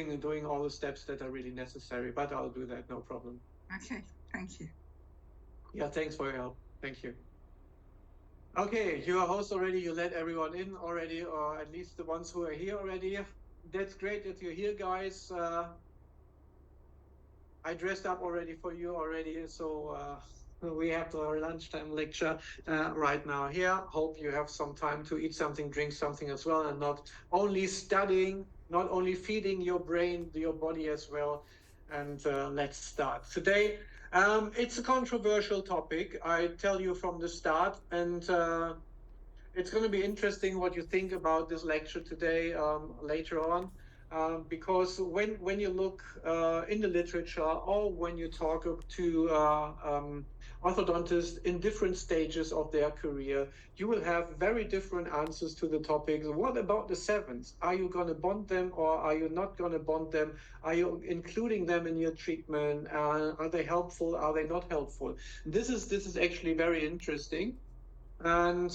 doing all the steps that are really necessary, but I'll do that, no problem. Okay, thank you. Yeah, thanks for your help. Thank you. Okay, you're a host already. You let everyone in already, or at least the ones who are here already. That's great that you're here, guys. I dressed up already for you already, so we have our lunchtime lecture right now here. Hope you have some time to eat something, drink something as well, and not only studying, not only feeding your brain, your body as well. And let's start. Today, it's a controversial topic, I tell you from the start, and it's going to be interesting what you think about this lecture today later on. Because when you look in the literature or when you talk to orthodontists in different stages of their career, you will have very different answers to the topics. What about the sevens? Are you going to bond them or are you not going to bond them? Are you including them in your treatment? Are they helpful? Are they not helpful? This is actually very interesting. And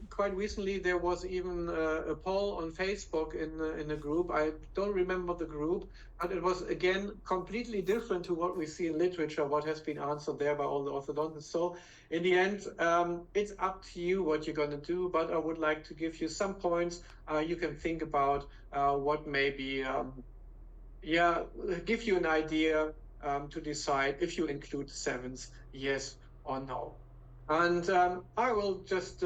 quite recently, there was even a poll on Facebook in a group. I don't remember the group, but it was again completely different to what we see in literature, what has been answered there by all the orthodontists. So in the end, it's up to you what you're going to do. But I would like to give you some points you can think about what maybe, give you an idea to decide if you include sevens, yes or no. And I will just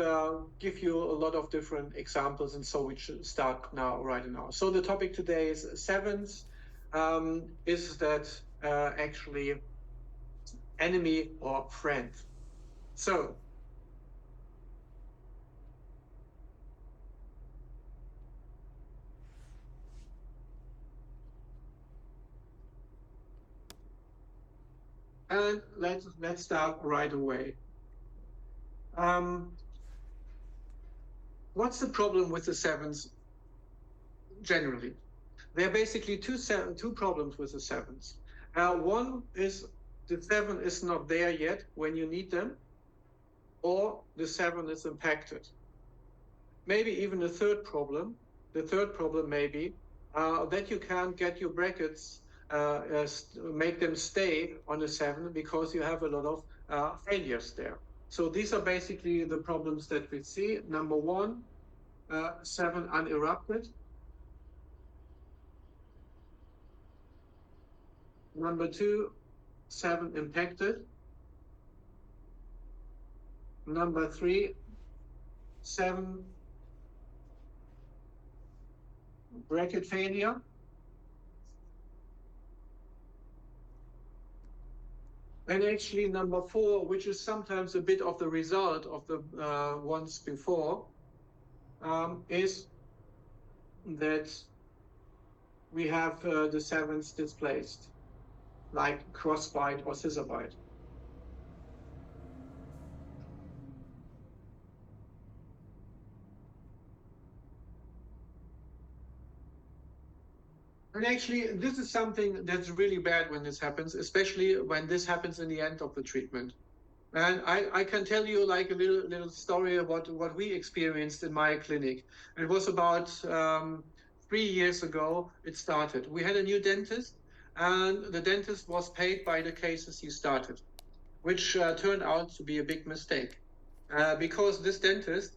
give you a lot of different examples, and so we should start now, right now. So the topic today is sevens. Is that actually enemy or friend? So and let's start right away. What's the problem with the sevens generally? There are basically two problems with the sevens. One is the seven is not there yet when you need them, or the seven is impacted. Maybe even a third problem. The third problem may be that you can't get your brackets, make them stay on the seven because you have a lot of failures there. So these are basically the problems that we see. Number one, seven unerupted. Number two, seven impacted. Number three, seven bracket failure. And actually number four, which is sometimes a bit of the result of the ones before, is that we have the sevens displaced, like crossbite or scissor bite. And actually, this is something that's really bad when this happens, especially when this happens in the end of the treatment. And I can tell you like a little story about what we experienced in my clinic. It was about 3 years ago it started. We had a new dentist, and the dentist was paid by the cases he started, which turned out to be a big mistake. Because this dentist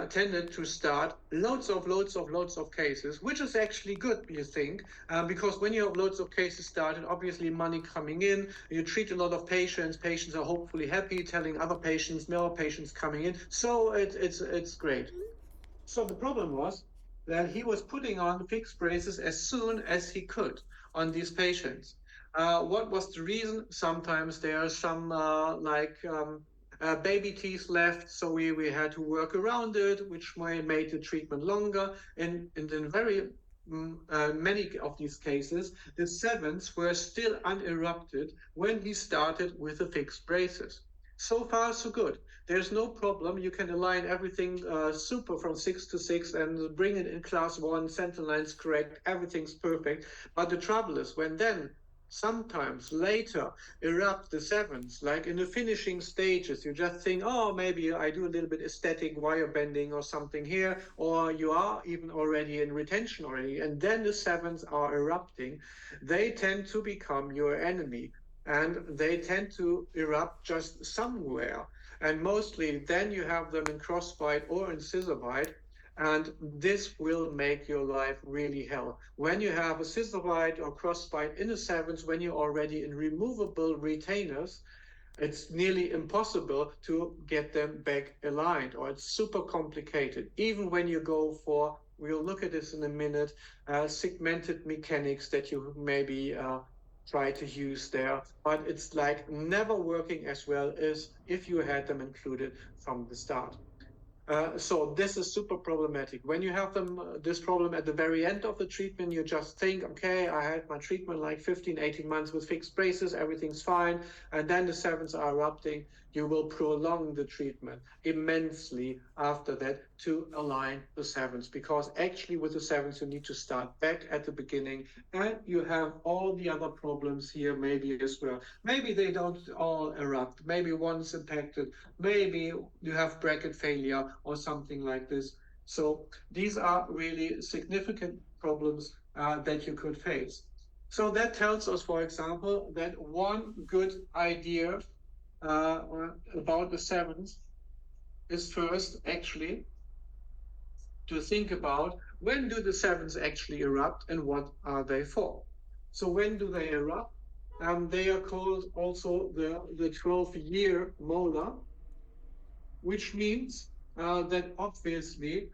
tended to start loads of cases, which is actually good, you think, because when you have loads of cases started, obviously money coming in, you treat a lot of patients are hopefully happy, telling other patients, more patients coming in, so it's great. So the problem was that he was putting on fixed braces as soon as he could on these patients. What was the reason? Sometimes there are some baby teeth left, so we had to work around it, which made the treatment longer. And in very many of these cases, the sevens were still unerupted when he started with the fixed braces. So far, so good. There's no problem. You can align everything super from 6 to 6 and bring it in class 1, center lines correct, everything's perfect. But the trouble is when then sometimes later erupt the sevens, like in the finishing stages. You just think, oh, maybe I do a little bit aesthetic wire bending or something here, or you are even already in retention already, and then the sevens are erupting. They tend to become your enemy, and they tend to erupt just somewhere. And mostly then you have them in crossbite or in scissor bite, and this will make your life really hell. When you have a scissor bite or crossbite in the sevens, when you're already in removable retainers, it's nearly impossible to get them back aligned, or it's super complicated. Even when you go for, we'll look at this in a minute, segmented mechanics that you maybe try to use there, but it's like never working as well as if you had them included from the start. So this is super problematic. When you have this problem at the very end of the treatment, you just think, okay, I had my treatment like 15, 18 months with fixed braces, everything's fine, and then the sevens are erupting. You will prolong the treatment immensely after that to align the sevens, because actually with the sevens, you need to start back at the beginning, and you have all the other problems here maybe as well. Maybe they don't all erupt. Maybe one's impacted. Maybe you have bracket failure or something like this. So these are really significant problems that you could face. So that tells us, for example, that one good idea about the sevens is first actually to think about, when do the sevens actually erupt and what are they for? So when do they erupt? They are called also the 12-year molar, which means that obviously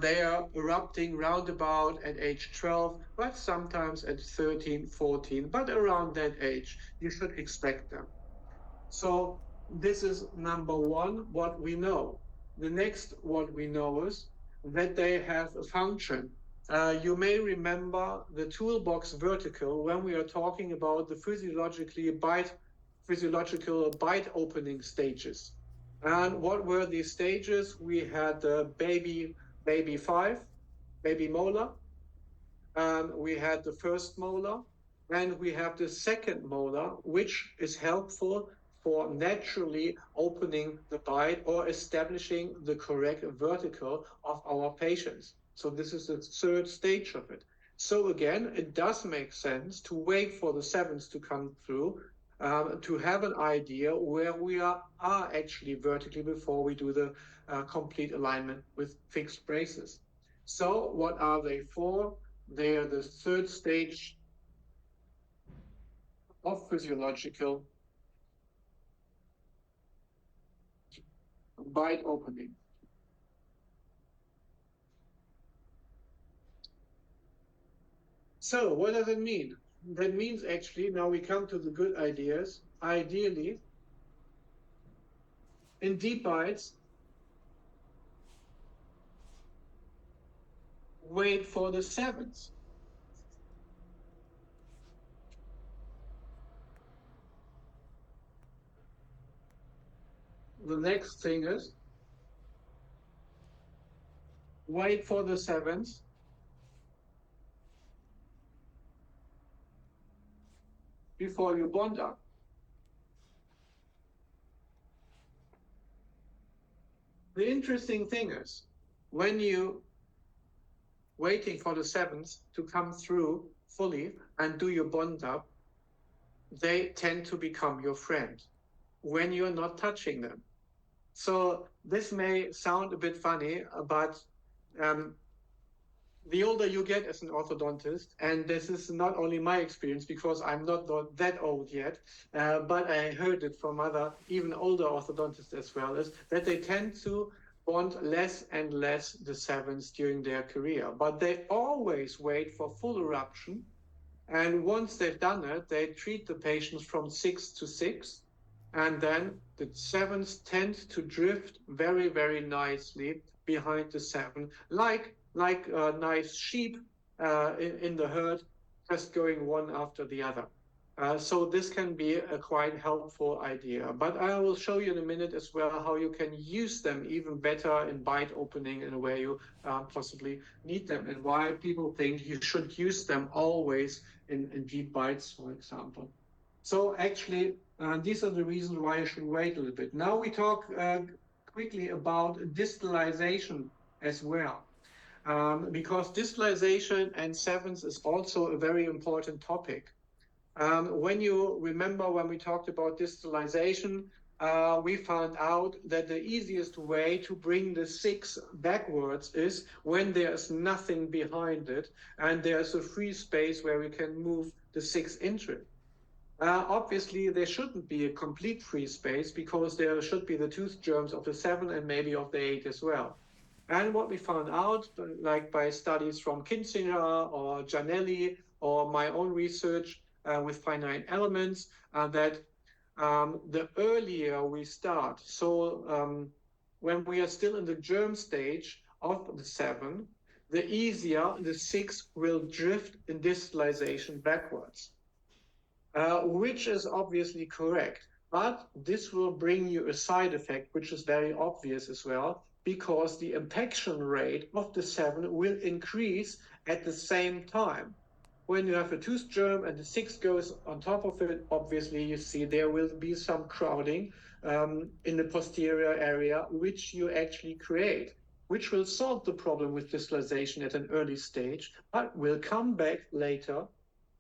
they are erupting roundabout at age 12, but sometimes at 13, 14, but around that age, you should expect them. So this is number one, what we know. The next, what we know is that they have a function. You may remember the toolbox vertical when we are talking about the physiological bite opening stages. And what were these stages? We had the baby 5, baby molar. We had the first molar, and we have the second molar, which is helpful for naturally opening the bite or establishing the correct vertical of our patients. So this is the third stage of it. So again, it does make sense to wait for the sevens to come through, to have an idea where we are actually vertically before we do the complete alignment with fixed braces. So what are they for? They are the third stage of physiological bite opening. So what does it mean? That means actually, now we come to the good ideas. Ideally, in deep bites, wait for the sevens. The next thing is wait for the sevens before you bond up. The interesting thing is, when you waiting for the sevens to come through fully and do your bond up, they tend to become your friend when you're not touching them. So this may sound a bit funny, but the older you get as an orthodontist, and this is not only my experience because I'm not that old yet, but I heard it from other, even older orthodontists as well, is that they tend to bond less and less the sevens during their career. But they always wait for full eruption. And once they've done it, they treat the patients from 6 to 6. And then the sevens tend to drift very, very nicely behind the 7, like nice sheep in the herd, just going one after the other. So this can be a quite helpful idea. But I will show you in a minute as well how you can use them even better in bite opening and where you possibly need them, and why people think you should use them always in deep bites, for example. So actually, these are the reasons why you should wait a little bit. Now we talk quickly about distalization as well. Because distalization and sevens is also a very important topic. When you remember when we talked about distalization, we found out that the easiest way to bring the 6 backwards is when there's nothing behind it and there's a free space where we can move the 6 into it. Obviously, there shouldn't be a complete free space because there should be the tooth germs of the 7 and maybe of the 8 as well. And what we found out, like by studies from Kinzinger or Giannelli or my own research with finite elements, that the earlier we start, so when we are still in the germ stage of the 7, the easier the 6 will drift in distalization backwards, which is obviously correct. But this will bring you a side effect, which is very obvious as well, because the impaction rate of the 7 will increase at the same time. When you have a tooth germ and the 6 goes on top of it, obviously you see there will be some crowding in the posterior area, which you actually create, which will solve the problem with distalization at an early stage, but will come back later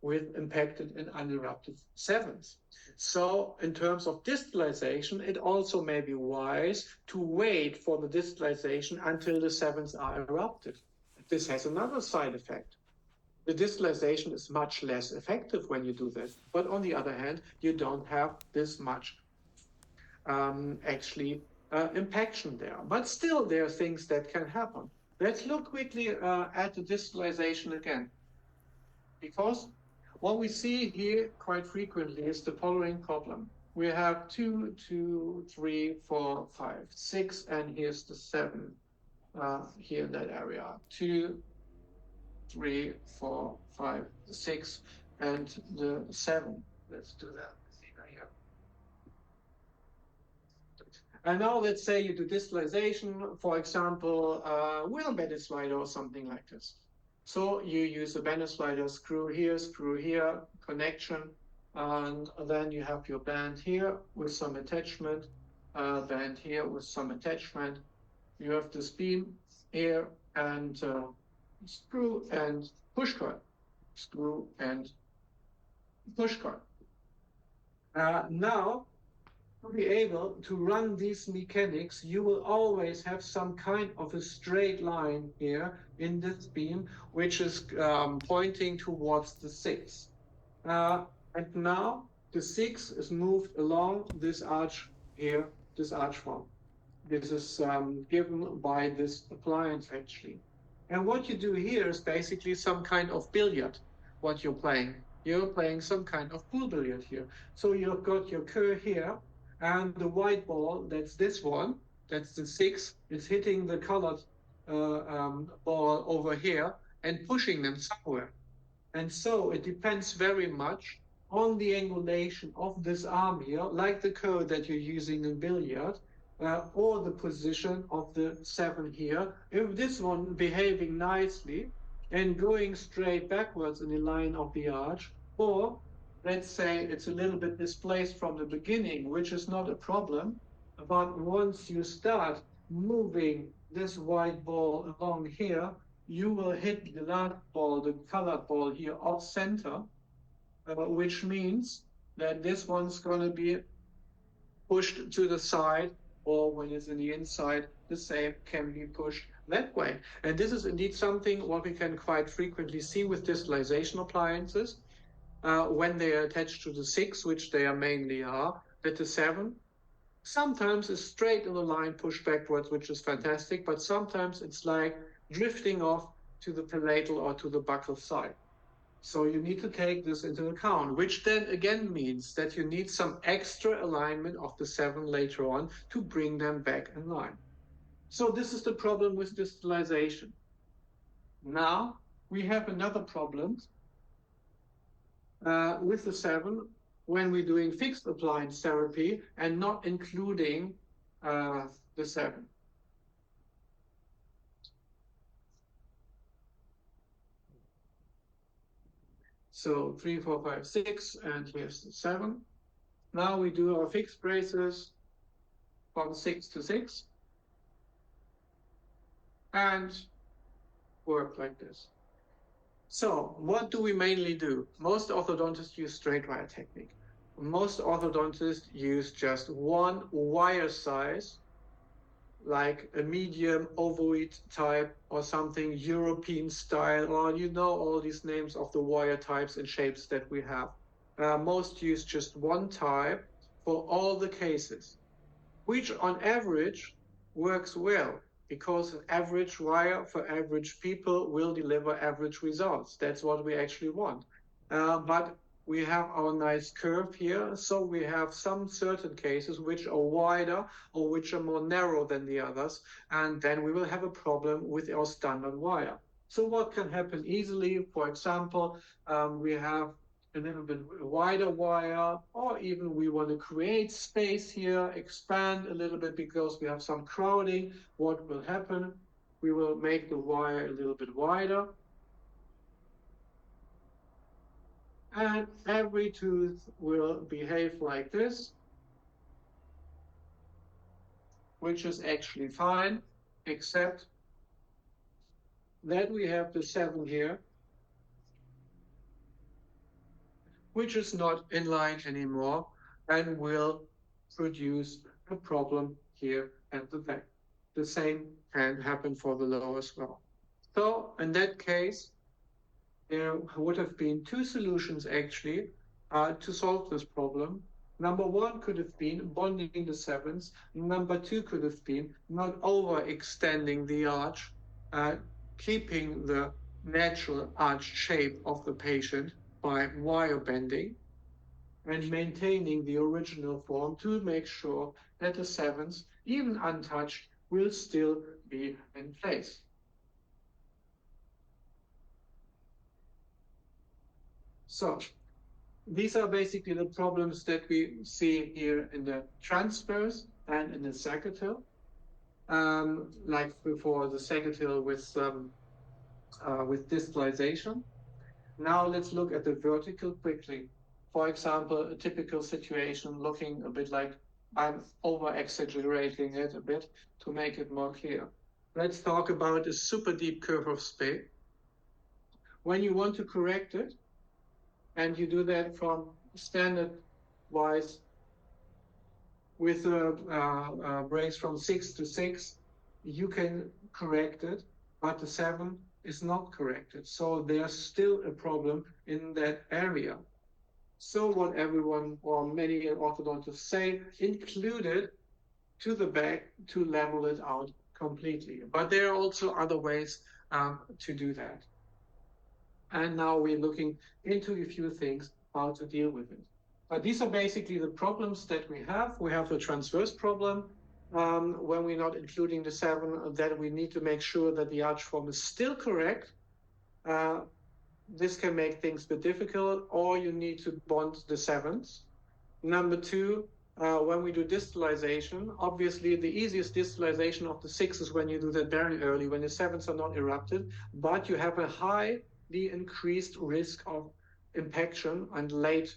with impacted and unerupted 7s. So in terms of distalization, it also may be wise to wait for the distalization until the 7s are erupted. This has another side effect. The distalization is much less effective when you do this. But on the other hand, you don't have this much impaction there. But still, there are things that can happen. Let's look quickly at the distalization again. Because what we see here quite frequently is the following problem. We have 2, 2, 3, 4, 5, 6, and here's the 7 here in that area. 2, 3, 4, 5, 6, and the 7. Let's do that here. And now let's say you do distalization, for example, with a Bennett slider or something like this. So you use a Bennett slider, screw here, connection, and then you have your band here with some attachment, band here with some attachment. You have this beam here and screw and push cord, screw and push cord. Now, to be able to run these mechanics, you will always have some kind of a straight line here in this beam, which is pointing towards the 6. And now the 6 is moved along this arch here, this arch form. This is given by this appliance actually. And what you do here is basically some kind of billiard, what you're playing. You're playing some kind of pool billiard here. So you've got your cur here, and the white ball, that's this one, that's the 6, is hitting the colored ball over here and pushing them somewhere. And so it depends very much on the angulation of this arm here, like the code that you're using in billiard, or the position of the 7 here. If this one behaving nicely and going straight backwards in the line of the arch, or let's say it's a little bit displaced from the beginning, which is not a problem, but once you start moving this white ball along here, you will hit the last ball, the colored ball here off center, which means that this one's going to be pushed to the side, or when it's in the inside, the same can be pushed that way. And this is indeed something what we can quite frequently see with distalization appliances. When they are attached to the 6, which they are mainly are, that the 7 sometimes is straight in the line pushed backwards, which is fantastic, but sometimes it's like drifting off to the palatal or to the buccal side. So you need to take this into account, which then again means that you need some extra alignment of the 7 later on to bring them back in line. So this is the problem with distalization. Now we have another problem. with the 7 when we're doing fixed appliance therapy and not including the 7. So 3, 4, 5, 6, and here's the 7. Now we do our fixed braces from 6 to 6 and work like this. So what do we mainly do? Most orthodontists use straight wire technique. Most orthodontists use just one wire size, like a medium ovoid type or something European style, or you know all these names of the wire types and shapes that we have. Most use just one type for all the cases, which on average works well, because an average wire for average people will deliver average results. That's what we actually want. But we have our nice curve here, so we have some certain cases which are wider or which are more narrow than the others, and then we will have a problem with our standard wire. So what can happen easily? For example, we have a little bit wider wire, or even we want to create space here, expand a little bit because we have some crowding. What will happen? We will make the wire a little bit wider. And every tooth will behave like this, which is actually fine, except that we have the 7 here, which is not in line anymore and will produce a problem here at the back. The same can happen for the lower as well. So in that case, there would have been 2 solutions actually to solve this problem. Number 1 could have been bonding the 7s. Number 2 could have been not overextending the arch, keeping the natural arch shape of the patient by wire bending and maintaining the original form to make sure that the 7s, even untouched, will still be in place. So these are basically the problems that we see here in the transverse and in the sagittal. Like before, the sagittal with distalization. Now let's look at the vertical quickly. For example, a typical situation looking a bit like I'm over-exaggerating it a bit to make it more clear. Let's talk about a super deep curve of Spey. When you want to correct it, and you do that from standard-wise with a brace from 6 to 6, you can correct it, but the 7 is not corrected. So there's still a problem in that area. So what everyone or many orthodontists say, include it to the back to level it out completely. But there are also other ways to do that. And now we're looking into a few things how to deal with it. But these are basically the problems that we have. We have the transverse problem, when we're not including the 7, that we need to make sure that the arch form is still correct. This can make things a bit difficult, or you need to bond the 7s. Number 2, when we do distalization, obviously the easiest distalization of the 6 is when you do that very early, when the 7s are not erupted, but you have a highly increased risk of impaction and late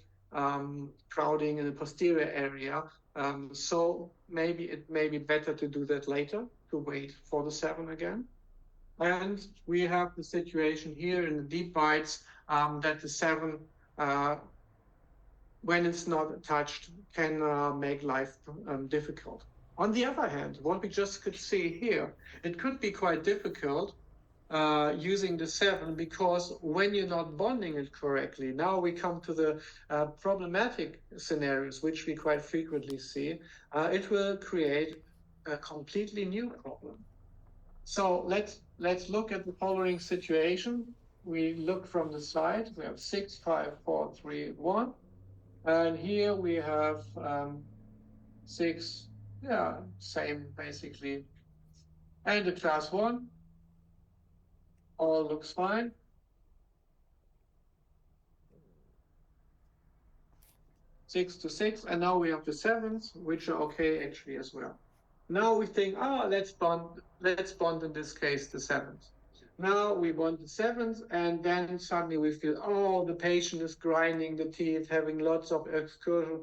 crowding in the posterior area. So maybe it may be better to do that later, to wait for the 7 again. And we have the situation here in the deep bites that the 7, when it's not touched, can make life difficult. On the other hand, what we just could see here, it could be quite difficult using the 7, because when you're not bonding it correctly, now we come to the problematic scenarios, which we quite frequently see, it will create a completely new problem. So let's look at the following situation. We look from the side. We have 6, 5, 4, 3, 1. And here we have 6, yeah, same basically. And the class 1. All looks fine. 6 to 6, and now we have the 7s, which are okay actually as well. Now we think, let's bond in this case the 7s. Now we bond the 7s, and then suddenly we feel, the patient is grinding the teeth, having lots of excursion,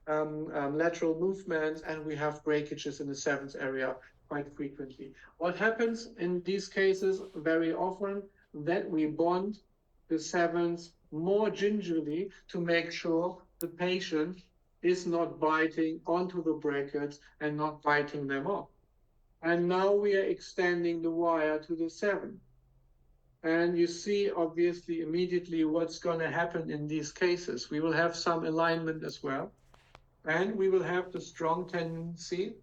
lateral movements, and we have breakages in the 7th area quite frequently. What happens in these cases very often, that we bond the 7s more gingerly to make sure the patient is not biting onto the brackets and not biting them off. And now we are extending the wire to the 7. And you see obviously immediately what's going to happen in these cases. We will have some alignment as well. And we will have the strong tendency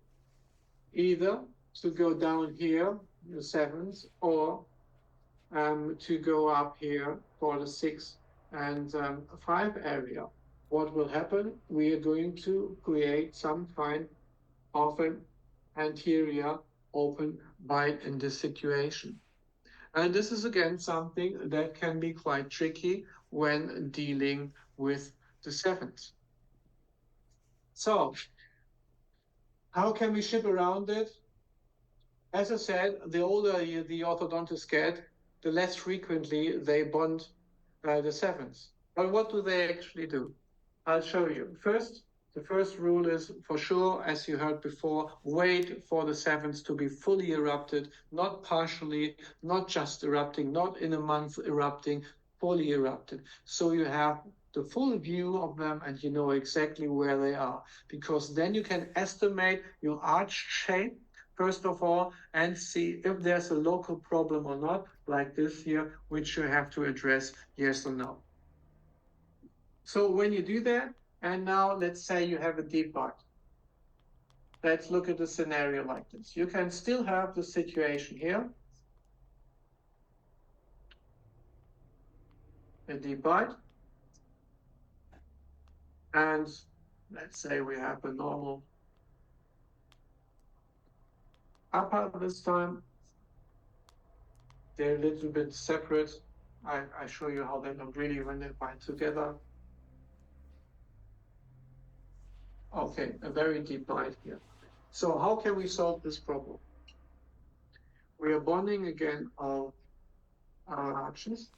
either to go down here, the 7s, or to go up here for the 6 and 5 area. What will happen? We are going to create some kind of an anterior open bite in this situation. And this is again something that can be quite tricky when dealing with the 7s. So, how can we ship around it? As I said, the older the orthodontists get, the less frequently they bond the 7s. But what do they actually do? I'll show you. The first rule is, for sure, as you heard before, wait for the 7s to be fully erupted, not partially, not just erupting, not in a month erupting, fully erupted. So you have the full view of them and you know exactly where they are, because then you can estimate your arch shape, first of all, and see if there's a local problem or not, like this here, which you have to address, yes or no. So when you do that, and now let's say you have a deep bite. Let's look at a scenario like this. You can still have the situation here. A deep bite. And let's say we have a normal upper this time. They're a little bit separate. I show you how they look really when they bite together. Okay, a very deep bite here. So how can we solve this problem? We are bonding again our arches.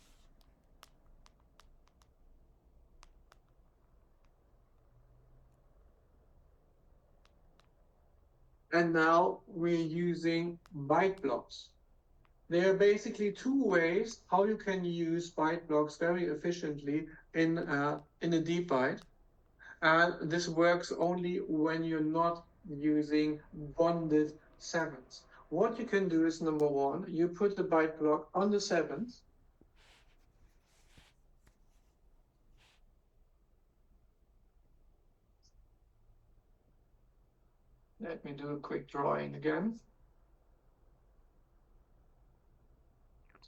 And now we're using bite blocks. There are basically two ways how you can use bite blocks very efficiently in a deep bite. And this works only when you're not using bonded 7s. What you can do is, number one, you put the bite block on the 7s. Let me do a quick drawing again.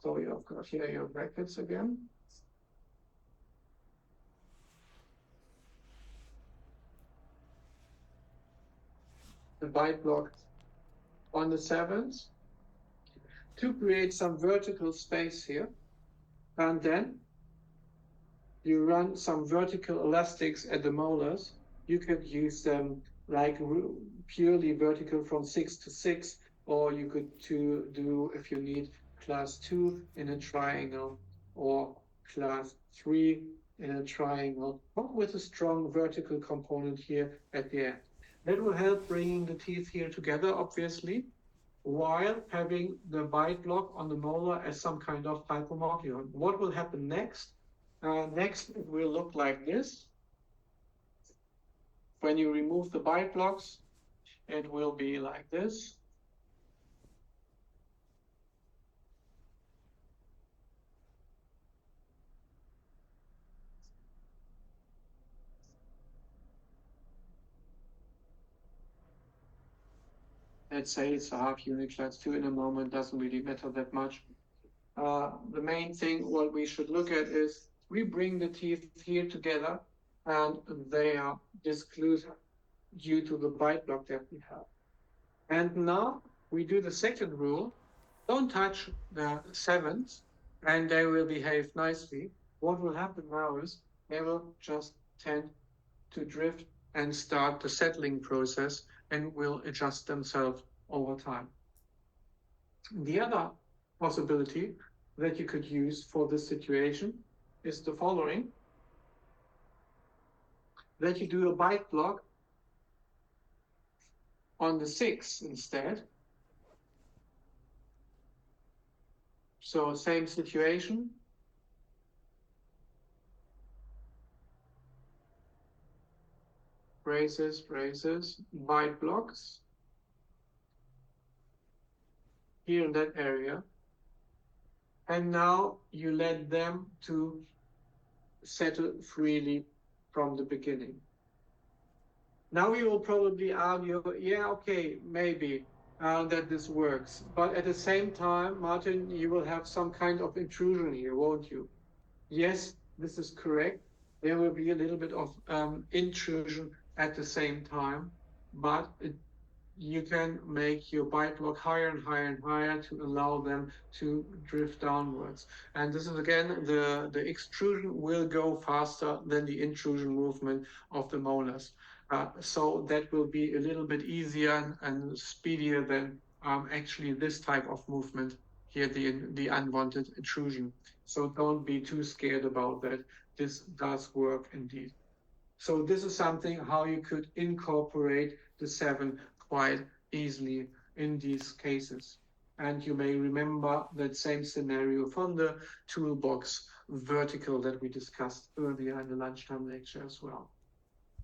So you've got here your brackets again. The bite block on the 7s to create some vertical space here. And then you run some vertical elastics at the molars. You could use them like purely vertical from 6 to 6, or you could do, if you need, class 2 in a triangle, or class 3 in a triangle, but with a strong vertical component here at the end. That will help bringing the teeth here together, obviously, while having the bite block on the molar as some kind of hypomodulon. What will happen next? Next, it will look like this. When you remove the bite blocks, it will be like this. Let's say it's a half unit class 2 in a moment, doesn't really matter that much. The main thing what we should look at is we bring the teeth here together and they are disclosed due to the bite block that we have. And now we do the second rule. Don't touch the 7s and they will behave nicely. What will happen now is they will just tend to drift and start the settling process and will adjust themselves over time. The other possibility that you could use for this situation is the following: that you do a bite block on the 6 instead. So same situation. Braces, braces, bite blocks here in that area. And now you let them to settle freely from the beginning. Now you will probably argue, yeah, okay, maybe that this works. But at the same time, Martin, you will have some kind of intrusion here, won't you? Yes, this is correct. There will be a little bit of intrusion at the same time, but you can make your bite block higher and higher and higher to allow them to drift downwards. And this is again, the extrusion will go faster than the intrusion movement of the molars. So that will be a little bit easier and speedier than actually this type of movement here, the unwanted intrusion. So don't be too scared about that. This does work indeed. So this is something how you could incorporate the 7 quite easily in these cases. And you may remember that same scenario from the toolbox vertical that we discussed earlier in the lunchtime lecture as well.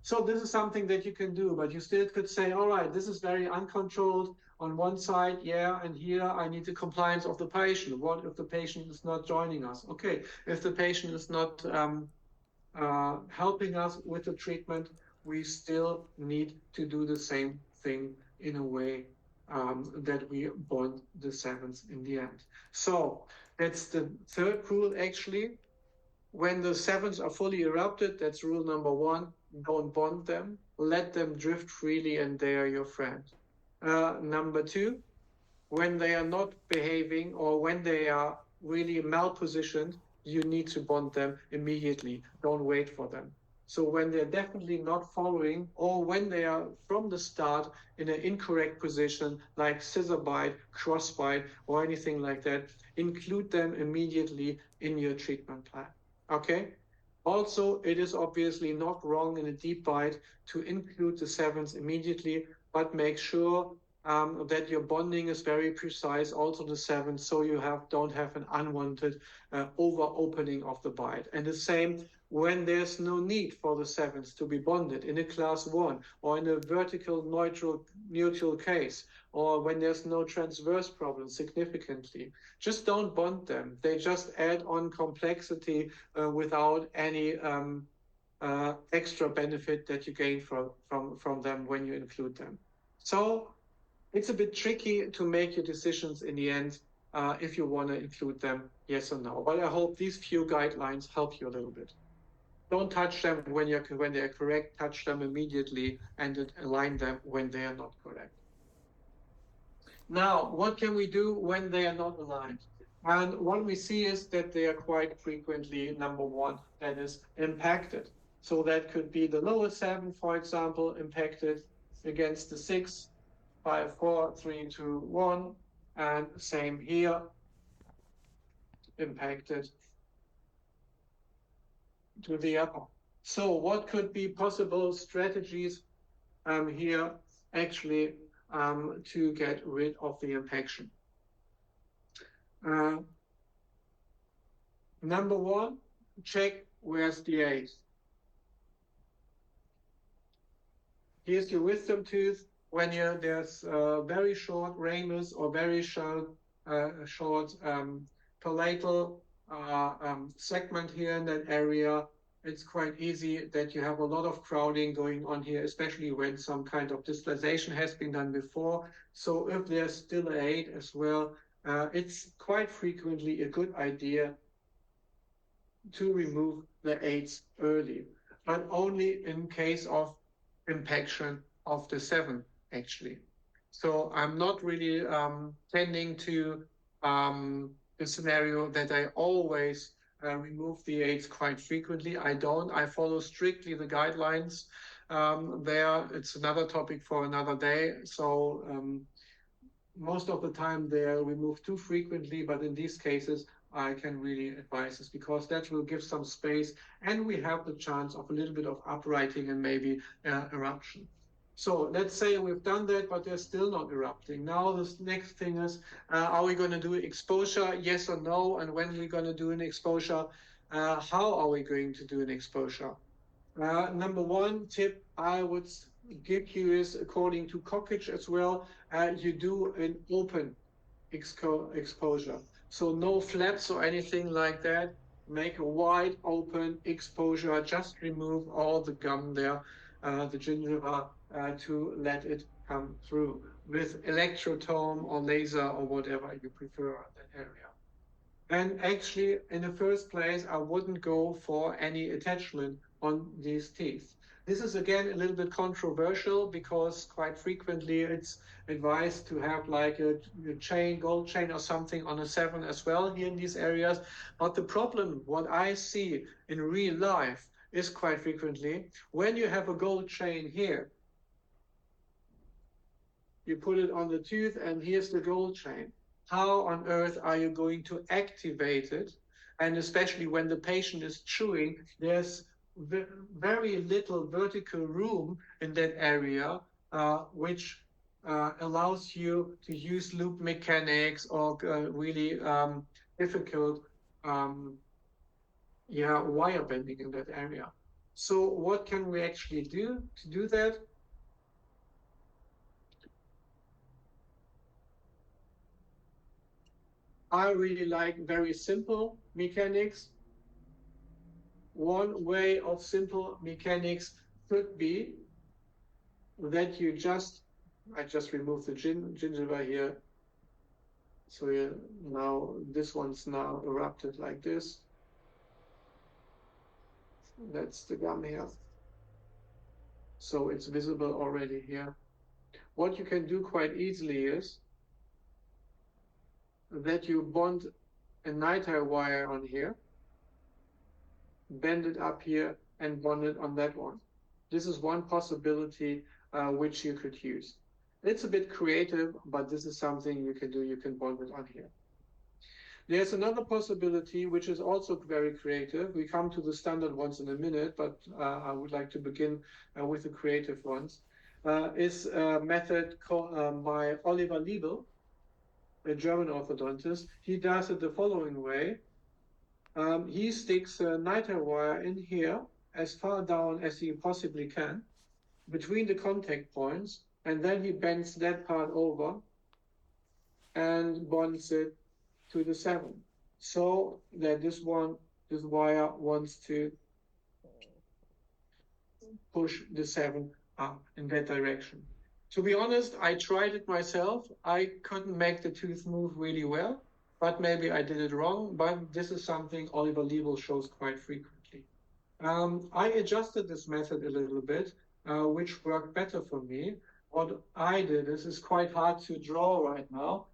So this is something that you can do, but you still could say, all right, this is very uncontrolled on one side, yeah, and here I need the compliance of the patient. What if the patient is not joining us? Okay, if the patient is not helping us with the treatment, we still need to do the same thing in a way that we bond the 7s in the end. So that's the third rule actually. When the 7s are fully erupted, that's rule number 1, don't bond them, let them drift freely and they are your friend. Number 2, when they are not behaving or when they are really malpositioned, you need to bond them immediately. Don't wait for them. So when they're definitely not following, or when they are from the start in an incorrect position, like scissor bite, cross bite, or anything like that, include them immediately in your treatment plan. Okay? Also, it is obviously not wrong in a deep bite to include the 7s immediately, but make sure that your bonding is very precise, also the 7s, so you don't have an unwanted over-opening of the bite. And the same when there's no need for the 7s to be bonded in a class 1 or in a vertical neutral case, or when there's no transverse problem significantly. Just don't bond them. They just add on complexity without any extra benefit that you gain from them when you include them. So it's a bit tricky to make your decisions in the end if you want to include them, yes or no. But I hope these few guidelines help you a little bit. Don't touch them when they're correct. Touch them immediately and align them when they are not correct. Now, what can we do when they are not aligned? And what we see is that they are quite frequently, number 1, that is impacted. So that could be the lower 7, for example, impacted against the 6, 5, 4, 3, 2, 1, and same here, impacted to the upper. So what could be possible strategies here actually to get rid of the impaction? Number 1, check where's the 8. Here's your wisdom tooth. When there's very short ramus or very short palatal segment here in that area, it's quite easy that you have a lot of crowding going on here, especially when some kind of displacement has been done before. So if there's still an 8 as well, it's quite frequently a good idea to remove the 8s early, but only in case of impaction of the 7 actually. So I'm not really tending to the scenario that I always remove the aids quite frequently. I don't. I follow strictly the guidelines. There, it's another topic for another day. So most of the time they are removed too frequently, but in these cases, I can really advise this because that will give some space and we have the chance of a little bit of uprighting and maybe eruption. So let's say we've done that, but they're still not erupting. Now the next thing is, are we going to do exposure, yes or no? And when we're going to do an exposure, how are we going to do an exposure? Number one tip I would give you is, according to Cockage as well, you do an open exposure. So no flaps or anything like that. Make a wide open exposure. Just remove all the gum there, the gingiva, to let it come through with electrotome or laser or whatever you prefer in that area. And actually, in the first place, I wouldn't go for any attachment on these teeth. This is again a little bit controversial because quite frequently it's advised to have like a chain, gold chain or something on a 7 as well here in these areas. But the problem, what I see in real life is quite frequently when you have a gold chain here, you put it on the tooth and here's the gold chain. How on earth are you going to activate it? And especially when the patient is chewing, there's very little vertical room in that area, which allows you to use loop mechanics or really difficult wire bending in that area. So what can we actually do to do that? I really like very simple mechanics. One way of simple mechanics could be that I just removed the gingiva here. So now this one's now erupted like this. That's the gum here. So it's visible already here. What you can do quite easily is that you bond a nitrile wire on here, bend it up here and bond it on that one. This is one possibility which you could use. It's a bit creative, but this is something you can do. You can bond it on here. There's another possibility which is also very creative. We come to the standard ones in a minute, but I would like to begin with the creative ones. Is a method called, by Oliver Liebel, a German orthodontist. He does it the following way. He sticks a nitrile wire in here as far down as he possibly can between the contact points, and then he bends that part over and bonds it to the 7, so that this wire wants to push the 7 up in that direction. To be honest, I tried it myself. I couldn't make the tooth move really well, but maybe I did it wrong. But this is something Oliver Liebel shows quite frequently. I adjusted this method a little bit, which worked better for me. What I did is quite hard to draw right now.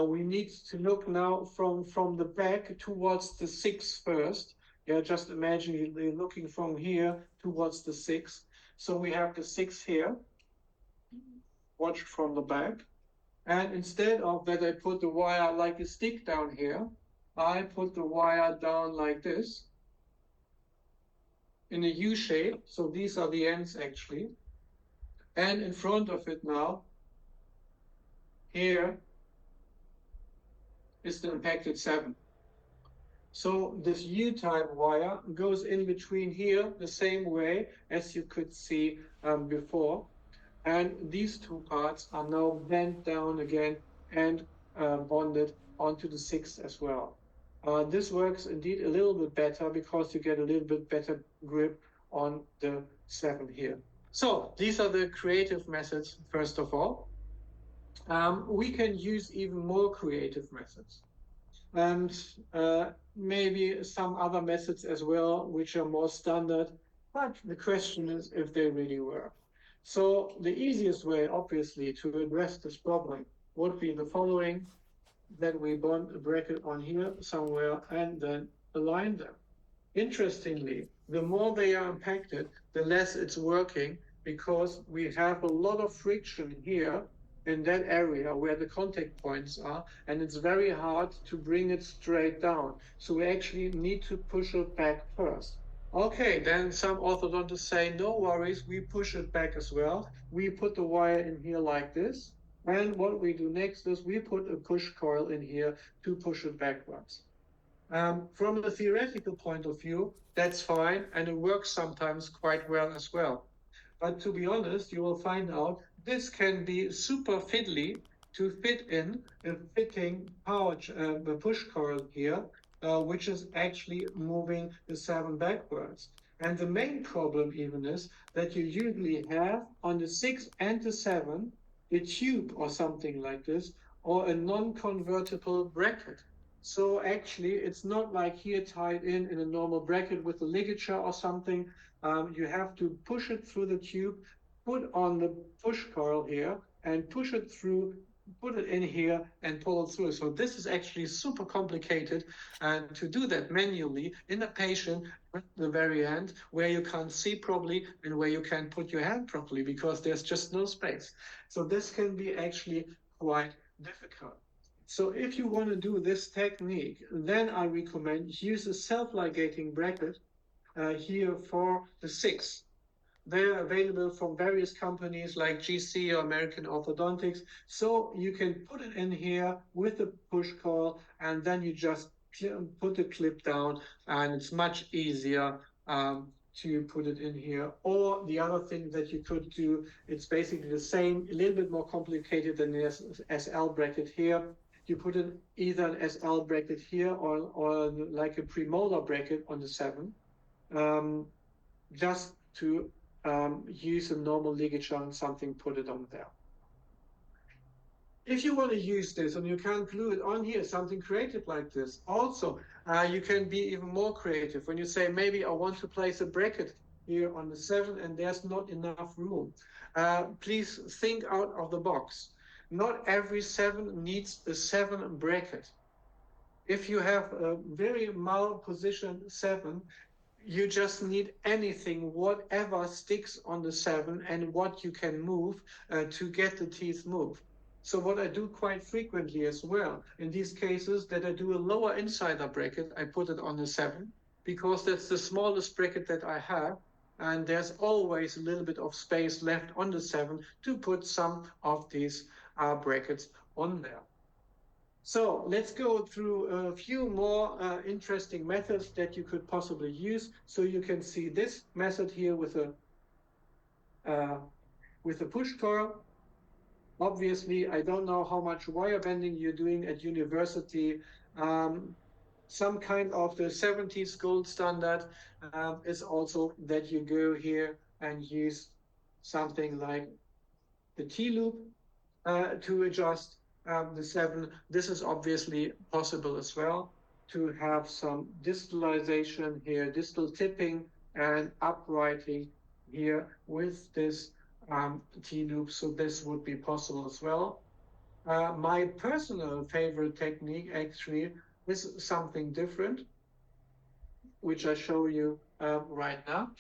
We need to look now from the back towards the 6 first. Yeah, just imagine you're looking from here towards the 6. So we have the 6 here. Watch from the back. And instead of that, I put the wire like a stick down here. I put the wire down like this in a U shape. So these are the ends actually. And in front of it now, here is the impacted 7. So this U-type wire goes in between here the same way as you could see before. And these two parts are now bent down again and bonded onto the 6 as well. This works indeed a little bit better because you get a little bit better grip on the 7 here. So these are the creative methods, first of all. We can use even more creative methods. And maybe some other methods as well, which are more standard. But the question is if they really work. So the easiest way, obviously, to address this problem would be the following: that we bond a bracket on here somewhere and then align them. Interestingly, the more they are impacted, the less it's working, because we have a lot of friction here in that area where the contact points are, and it's very hard to bring it straight down. So we actually need to push it back first. Okay, then some orthodontists say, no worries, we push it back as well. We put the wire in here like this. And what we do next is we put a push coil in here to push it backwards. From a theoretical point of view, that's fine, and it works sometimes quite well as well. But to be honest, you will find out this can be super fiddly to fit in a fitting pouch, the push coil here, which is actually moving the 7 backwards. And the main problem even is that you usually have on the 6 and the 7 a tube or something like this, or a non-convertible bracket. So actually, it's not like here tied in a normal bracket with a ligature or something. You have to push it through the tube, put on the push coil here, and push it through, put it in here, and pull it through. So this is actually super complicated, and to do that manually in a patient at the very end, where you can't see properly and where you can't put your hand properly because there's just no space. So this can be actually quite difficult. So if you want to do this technique, then I recommend use a self-ligating bracket here for the 6. They're available from various companies like GC or American Orthodontics. So you can put it in here with the push coil, and then you just put the clip down, and it's much easier to put it in here. Or the other thing that you could do, it's basically the same, a little bit more complicated than the SL bracket here. You put in either an SL bracket here or like a premolar bracket on the 7, just to use a normal ligature and something, put it on there. If you want to use this and you can't glue it on here, something creative like this, also you can be even more creative. When you say, maybe I want to place a bracket here on the 7 and there's not enough room, please think out of the box. Not every 7 needs a 7 bracket. If you have a very mal-positioned 7, you just need anything, whatever sticks on the 7 and what you can move to get the teeth moved. So what I do quite frequently as well, in these cases, that I do a lower insider bracket, I put it on the 7, because that's the smallest bracket that I have. And there's always a little bit of space left on the 7 to put some of these brackets on there. So let's go through a few more interesting methods that you could possibly use. So you can see this method here with a push coil. Obviously, I don't know how much wire bending you're doing at university. Some kind of the 70s gold standard is also that you go here and use something like the T-loop to adjust the 7. This is obviously possible as well, to have some distalization here, distal tipping and uprighting here with this T-loop. So this would be possible as well. My personal favorite technique actually is something different, which I show you right now.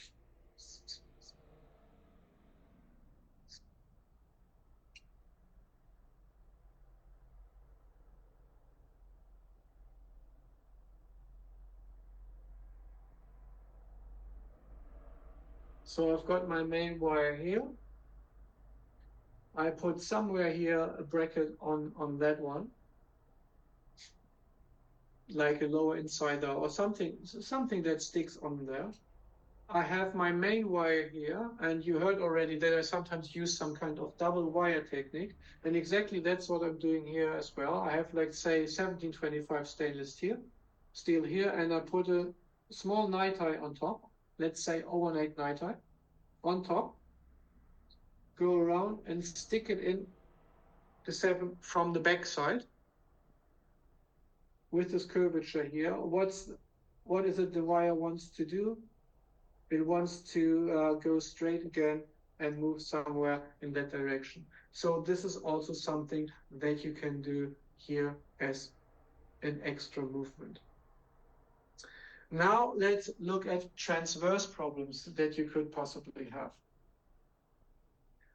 So I've got my main wire here. I put somewhere here a bracket on that one, like a lower insider or something that sticks on there. I have my main wire here, and you heard already that I sometimes use some kind of double wire technique, and exactly that's what I'm doing here as well. I have, like, say, 1725 stainless steel here, and I put a small nitrile on top, let's say 018 nitrile on top, go around and stick it in the 7 from the back side with this curvature here. What is it the wire wants to do? It wants to go straight again and move somewhere in that direction. So this is also something that you can do here as an extra movement. Now let's look at transverse problems that you could possibly have.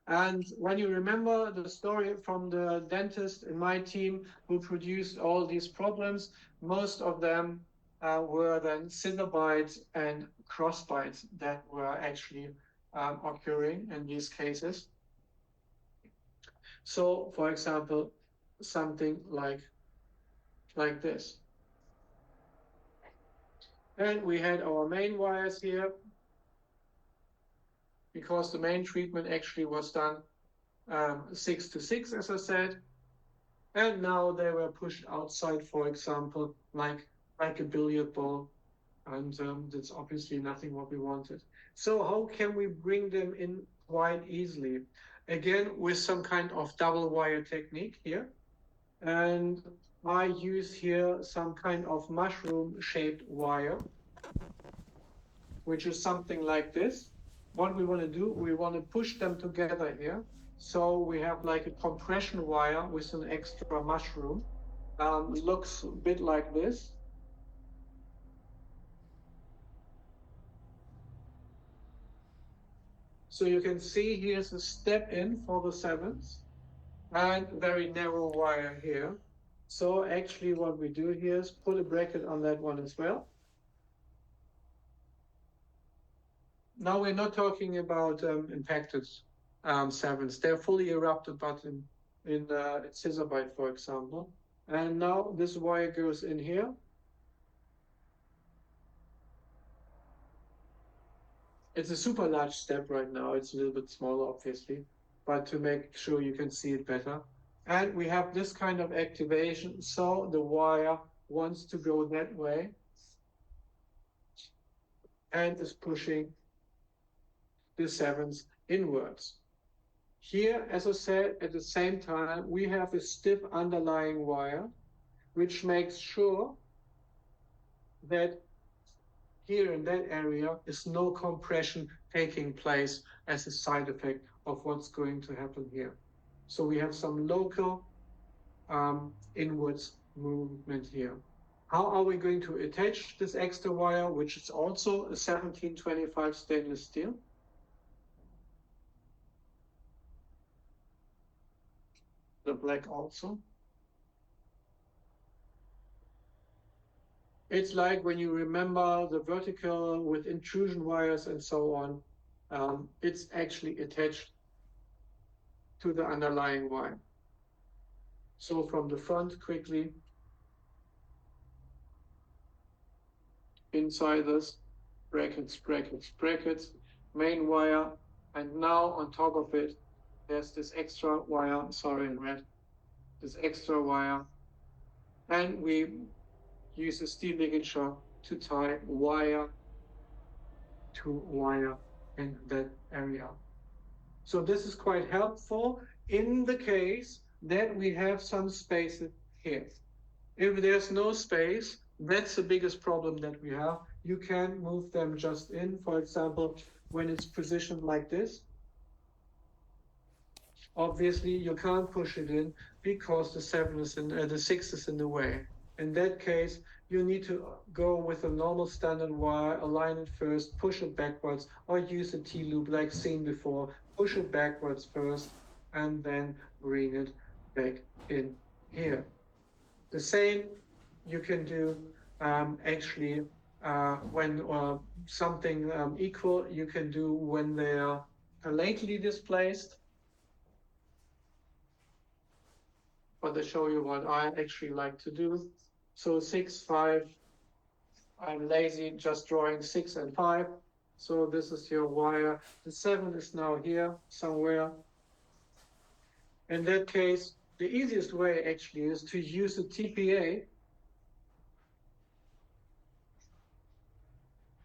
And when you remember the story from the dentist in my team who produced all these problems, most of them were then scissor bites and cross bites that were actually occurring in these cases. So, for example, something like this. And we had our main wires here, because the main treatment actually was done 6 to 6, as I said. And now they were pushed outside, for example, like a billiard ball. And that's obviously nothing what we wanted. So how can we bring them in quite easily? Again, with some kind of double wire technique here. And I use here some kind of mushroom shaped wire, which is something like this. What we want to do, we want to push them together here. So we have like a compression wire with an extra mushroom. It looks a bit like this. So you can see here's a step in for the sevens and very narrow wire here. So actually what we do here is put a bracket on that one as well. Now we're not talking about impacted sevens. They're fully erupted, but in scissor bite, for example. And now this wire goes in here. It's a super large step right now. It's a little bit smaller, obviously, but to make sure you can see it better. And we have this kind of activation. So the wire wants to go that way and is pushing the sevens inwards. Here, as I said, at the same time, we have a stiff underlying wire, which makes sure that here in that area is no compression taking place as a side effect of what's going to happen here. So we have some local inwards movement here. How are we going to attach this extra wire, which is also a 1725 stainless steel? The black also. It's like when you remember the vertical with intrusion wires and so on, it's actually attached to the underlying wire. So from the front, quickly, inside this, brackets, brackets, brackets, main wire, and now on top of it, there's this extra wire, sorry in red, this extra wire, and we use a steel ligature to tie wire to wire in that area. So this is quite helpful in the case that we have some space here. If there's no space, that's the biggest problem that we have. You can move them just in, for example, when it's positioned like this. Obviously, you can't push it in because the 7 is in, the 6 is in the way. In that case, you need to go with a normal standard wire, align it first, push it backwards, or use a T-loop like seen before. Push it backwards first, and then bring it back in here. The same you can do actually when something equal you can do when they are lately displaced. But I show you what I actually like to do. So 6, 5, I'm lazy just drawing 6 and 5. So this is your wire. The 7 is now here somewhere. In that case, the easiest way actually is to use a TPA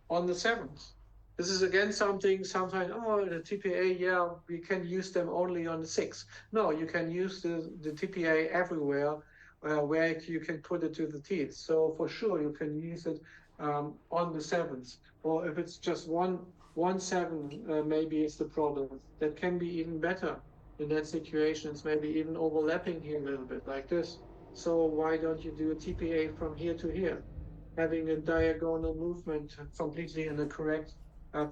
on the 7s. This is again something sometimes, oh, the TPA, yeah, we can use them only on the 6. No, you can use the TPA everywhere where you can put it to the teeth. So for sure, you can use it on the 7s. Or if it's just one 7, maybe it's the problem. That can be even better in that situation. It's maybe even overlapping here a little bit like this. So why don't you do a TPA from here to here? having a diagonal movement completely in the correct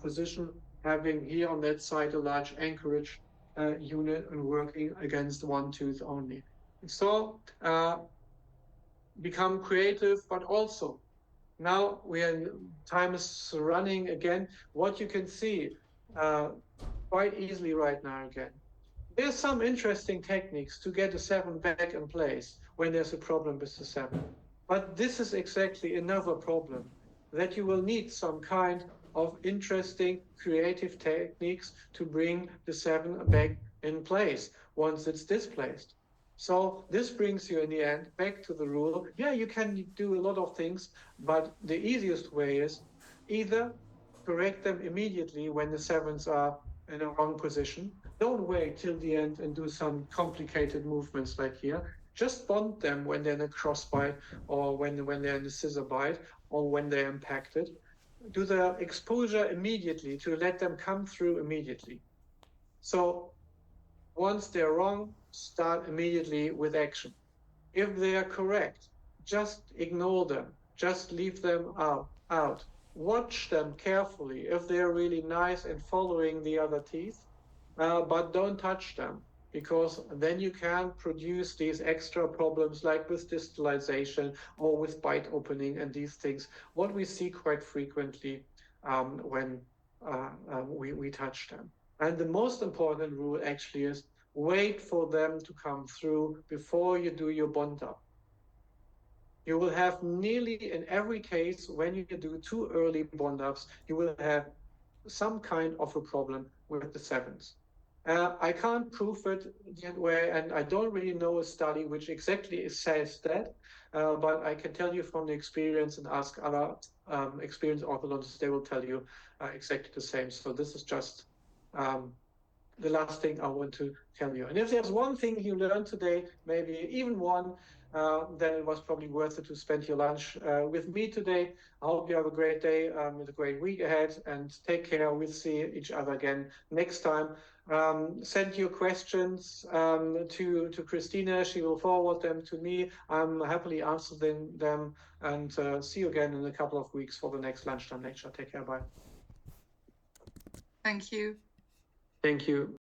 position, having here on that side a large anchorage unit and working against one tooth only. So become creative, but also now time is running again. What you can see quite easily right now again. There's some interesting techniques to get a 7 back in place when there's a problem with the 7. But this is exactly another problem, that you will need some kind of interesting creative techniques to bring the 7 back in place once it's displaced. So this brings you in the end back to the rule. Yeah, you can do a lot of things, but the easiest way is either correct them immediately when the 7s are in a wrong position. Don't wait till the end and do some complicated movements like here. Just bond them when they're in a crossbite or when they're in a scissor bite or when they're impacted. Do the exposure immediately to let them come through immediately. So once they're wrong, start immediately with action. If they are correct, just ignore them. Just leave them out. Watch them carefully if they're really nice and following the other teeth, but don't touch them, because then you can produce these extra problems like with distalization or with bite opening and these things, what we see quite frequently when we touch them. And the most important rule actually is wait for them to come through before you do your bond up. You will have nearly in every case, when you do too early bond ups, you will have some kind of a problem with the 7s. I can't prove it that way, and I don't really know a study which exactly says that, but I can tell you from the experience and ask other experienced orthodontists, they will tell you exactly the same. So this is just the last thing I want to tell you. And if there's one thing you learned today, maybe even one, then it was probably worth it to spend your lunch with me today. I hope you have a great day with a great week ahead, and take care. We'll see each other again next time. Send your questions to Christina. She will forward them to me. I'm happily answering them, and see you again in a couple of weeks for the next Lunchtime Lecture. Take care. Bye. Thank you. Thank you.